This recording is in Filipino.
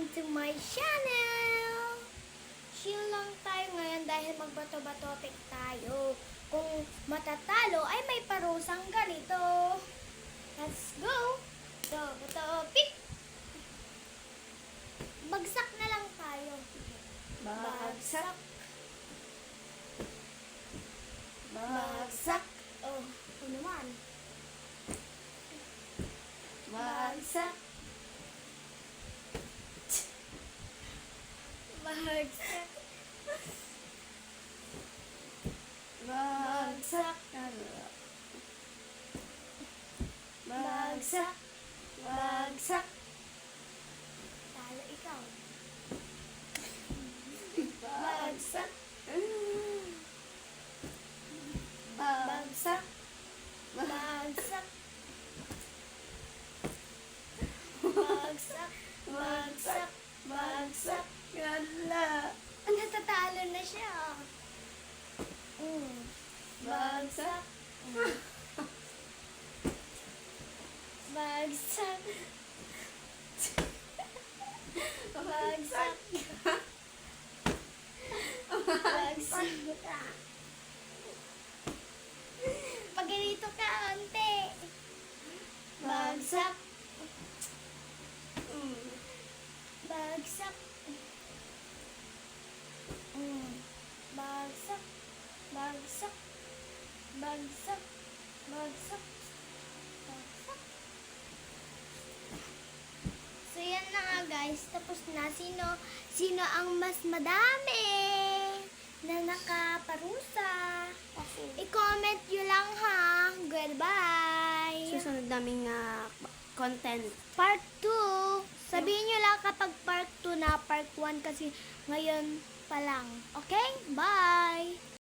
welcome to my channel! Chill lang tayo ngayon dahil magbato-bato pick tayo. Kung matatalo ay may parusang ganito. Let's go! Bato-bato pick! Bagsak na lang tayo. Bagsak. Bagsak. Oh, ano naman? Bagsak. Bagsak. Bagsak. Bagsak. Bagsak. Talo ikaw. Bagsak. Bagsak. Bagsak. Bagsak. Bagsak. Bagsak. Gala. Natatalo na siya. Bagsak. Bagsak. Bagsak. Bagsak. Pag ganito ka, ante. Bagsak. Bagsak. Bagsak. Bagsak. Bagsak. Bagsak. Bagsak. So yan na nga guys, tapos na. Sino ang mas madami na nakaparusa? I-comment nyo lang ha. Goodbye. Susunod naming content. Part 2. Sabihin nyo lang kapag part 2 na, part 1 kasi ngayon pa lang. Okay? Bye!